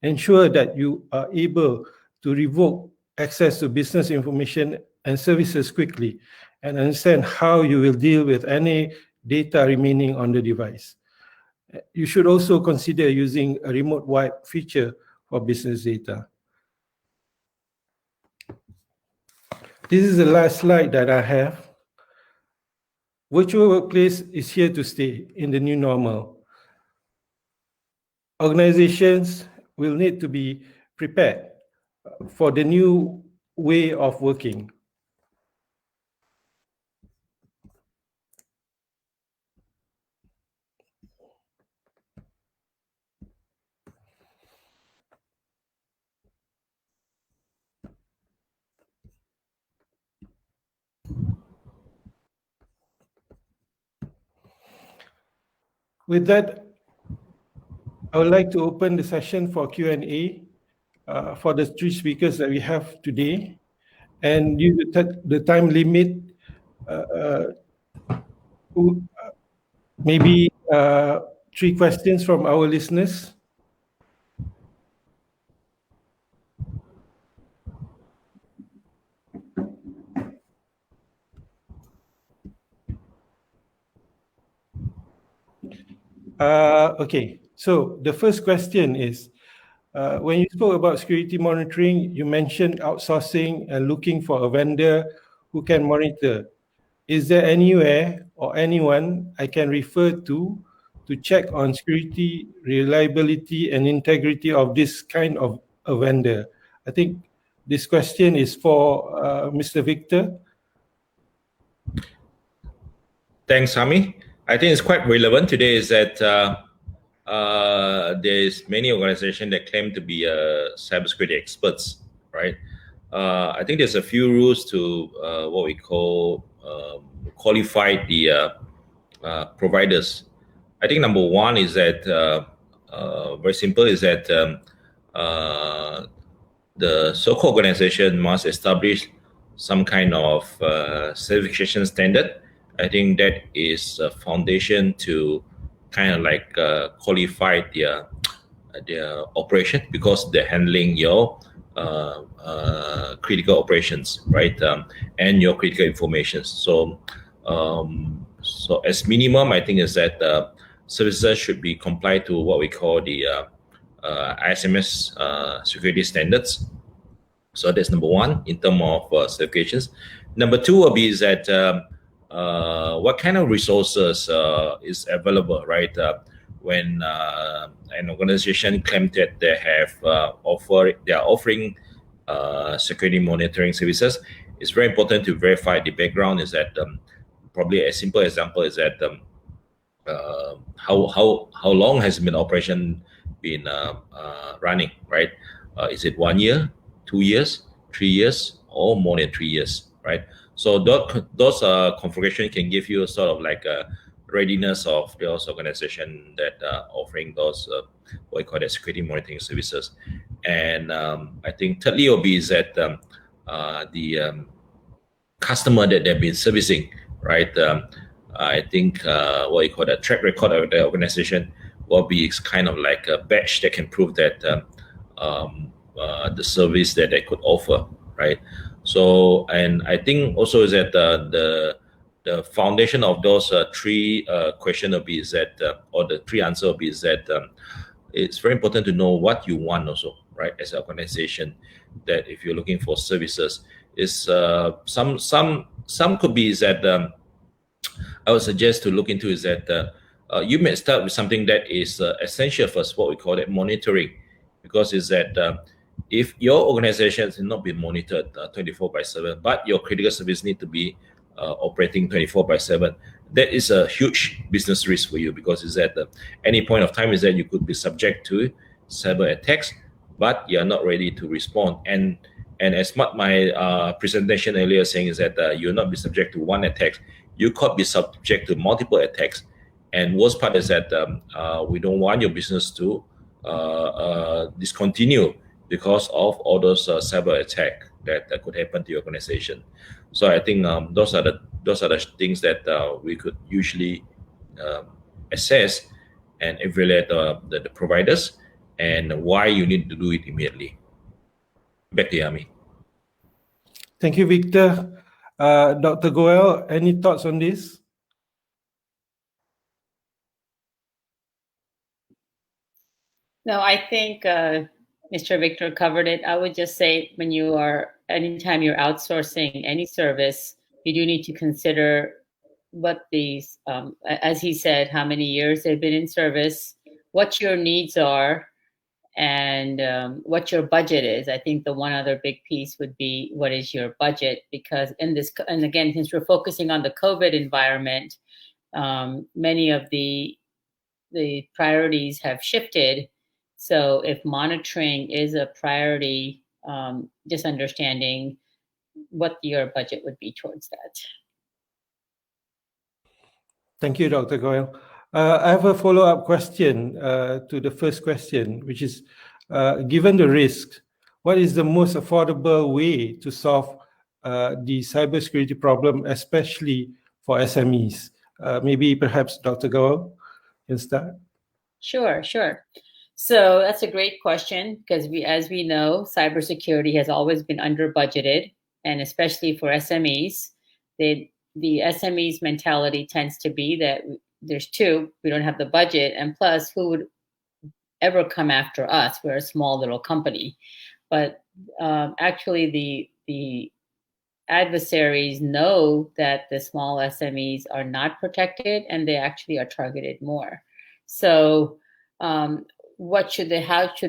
Ensure that you are able to revoke access to business information and services quickly, and understand how you will deal with any data remaining on the device. You should also consider using a remote wipe feature for business data. This is the last slide that I have. Virtual workplace is here to stay in the new normal. Organizations will need to be prepared for the new way of working. With that, I would like to open the session for Q&A for the three speakers that we have today. And due to the time limit, maybe 3 questions from our listeners. Okay, so the first question is, when you spoke about security monitoring, you mentioned outsourcing and looking for a vendor who can monitor. Is there anywhere or anyone I can refer to check on security, reliability, and integrity of this kind of a vendor? I think this question is for Mr. Victor. Thanks, Harme. I think it's quite relevant today is that there's many organizations that claim to be cybersecurity experts, right? I think there's a few rules to what we call qualify the providers. I think number one is that very simple is that the so-called organization must establish some kind of certification standard. I think that is a foundation to kind of like qualify their operation because they're handling your critical operations, right? And your critical information. So as minimum, I think is that services should be complied to what we call the ISMS security standards. So that's number one in terms of certifications. Number two will be is that what kind of resources is available, right? When an organization claims that they have they are offering security monitoring services, it's very important to verify the background. Is that probably a simple example is that how long has been operation been running, right? Is it 1 year, 2 years, 3 years, or more than 3 years, right? So those configuration can give you a sort of like a readiness of those organization that are offering those what we call the security monitoring services. And I think thirdly will be is that the customer that they've been servicing, right? I think what you call the track record of the organization will be kind of like a badge that can prove that the service that they could offer, right? So, and I think also is that the foundation of those three question will be is that, or the three answer will be is that it's very important to know what you want also, right? As an organization, that if you're looking for services, is some could be is that I would suggest to look into is that you may start with something that is essential first, what we call it monitoring, because is that if your organization is not being monitored 24/7, but your critical service need to be operating 24/7, that is a huge business risk for you, because is that any point of time is that you could be subject to cyber attacks, but you are not ready to respond. And as my presentation earlier saying is that you'll not be subject to one attack, you could be subject to multiple attacks. And worst part is that we don't want your business to discontinue because of all those cyber attack that could happen to your organization. So I think those are the things that we could usually assess and evaluate the providers and why you need to do it immediately. Back to you, Harme. Thank you, Victor. Dr. Goel, any thoughts on this? No, I think Mr. Victor covered it. I would just say anytime you're outsourcing any service, you do need to consider what these, as he said, how many years they've been in service, what your needs are, and what your budget is. I think the one other big piece would be what is your budget, because and again, since we're focusing on the COVID environment, many of the priorities have shifted. So if monitoring is a priority, just understanding what your budget would be towards that. Thank you, Dr. Goel. I have a follow-up question to the first question, which is, given the risk, what is the most affordable way to solve the cybersecurity problem, especially for SMEs? Maybe perhaps Dr. Goel can start. Sure. So that's a great question because as we know, cybersecurity has always been under budgeted, and especially for SMEs, the SMEs mentality tends to be that there's two, we don't have the budget, and plus, who would ever come after us? We're a small little company, but actually, the adversaries know that the small SMEs are not protected, and they actually are targeted more. So, how should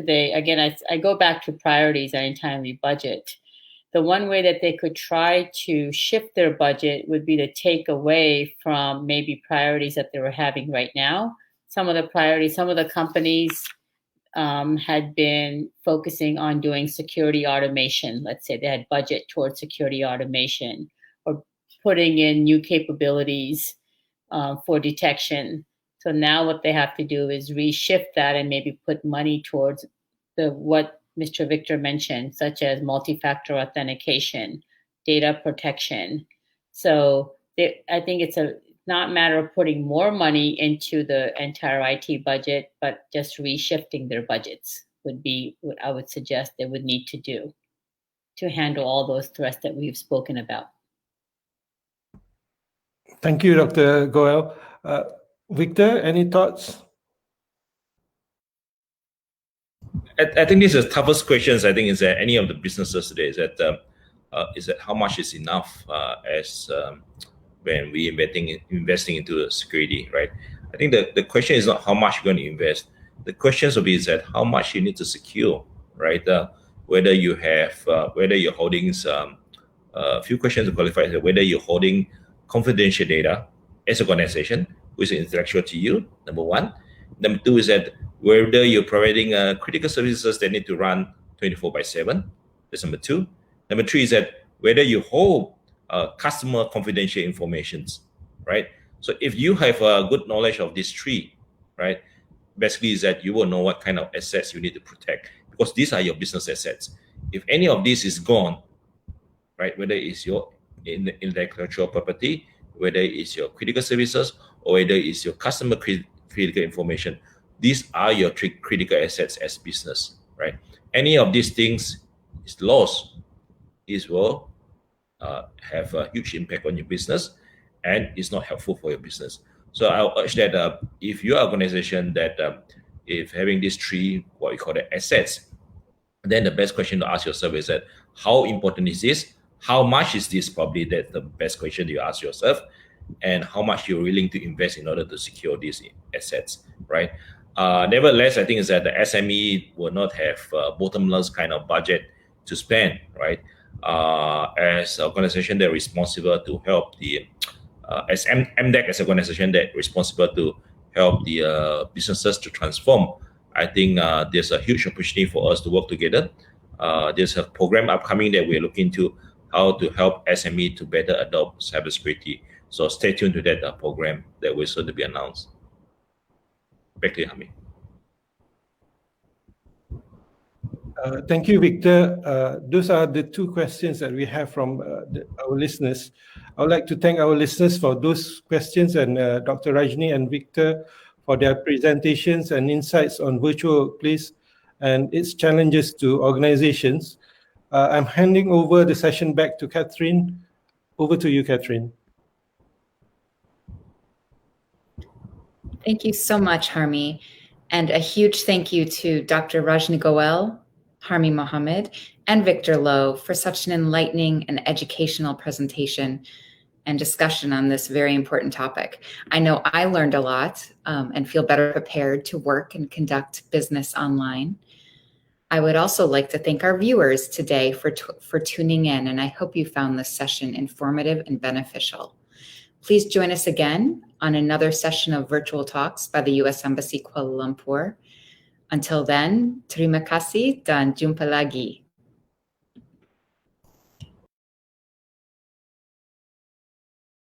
they, again, I go back to priorities anytime we budget. The one way that they could try to shift their budget would be to take away from maybe priorities that they were having right now. Some of the companies had been focusing on doing security automation. Let's say they had budget towards security automation or putting in new capabilities for detection. So now what they have to do is reshift that and maybe put money towards what Mr. Victor mentioned, such as multi-factor authentication, data protection. So I think it's not a matter of putting more money into the entire IT budget, but just reshifting their budgets would be what I would suggest they would need to do to handle all those threats that we've spoken about. Thank you, Dr. Goel. Victor, any thoughts? I think this is the toughest questions. I think is that any of the businesses today is that how much is enough when we investing into security, right? I think the question is not how much you're going to invest. The question will be is that how much you need to secure, right? Whether you have whether you're holding a few questions to qualify whether you're holding confidential data as an organization, which is intellectual to you, number one. Number two is that whether you're providing critical services that need to run 24/7. That's number two. Number three is that whether you hold customer confidential informations, right? So if you have a good knowledge of these three, right, basically is that you will know what kind of assets you need to protect because these are your business assets. If any of this is gone, right, whether it's your intellectual property, whether it's your critical services, or whether it's your customer critical information, these are your critical assets as business, right? Any of these things is lost, it will have a huge impact on your business and it's not helpful for your business. So I'll urge that if you're an organization that if having these three, what we call the assets, then the best question to ask yourself is that how important is this? How much is this? Probably that's the best question you ask yourself, and how much you're willing to invest in order to secure these assets, right? Nevertheless, I think is that the SME will not have bottomless kind of budget to spend, right? As an organization that is responsible to help as MDEC as an organization that is responsible to help the businesses to transform, I think there's a huge opportunity for us to work together. There's a program upcoming that we're looking to how to help SME to better adopt cybersecurity. So stay tuned to that program that will soon to be announced. Back to you, Harme. Thank you, Victor. Those are the two questions that we have from our listeners. I would like to thank our listeners for those questions and Dr. Rajni and Victor for their presentations and insights on virtual workplace and its challenges to organizations. I'm handing over the session back to Catherine. Over to you, Catherine. Thank you so much, Harme. And a huge thank you to Dr. Rajni Goel, Harme Mohamed, and Victor Lowe for such an enlightening and educational presentation and discussion on this very important topic. I know I learned a lot and feel better prepared to work and conduct business online. I would also like to thank our viewers today for tuning in, and I hope you found this session informative and beneficial. Please join us again on another session of virtual talks by the U.S. Embassy Kuala Lumpur. Until then, terima kasih dan jumpa lagi.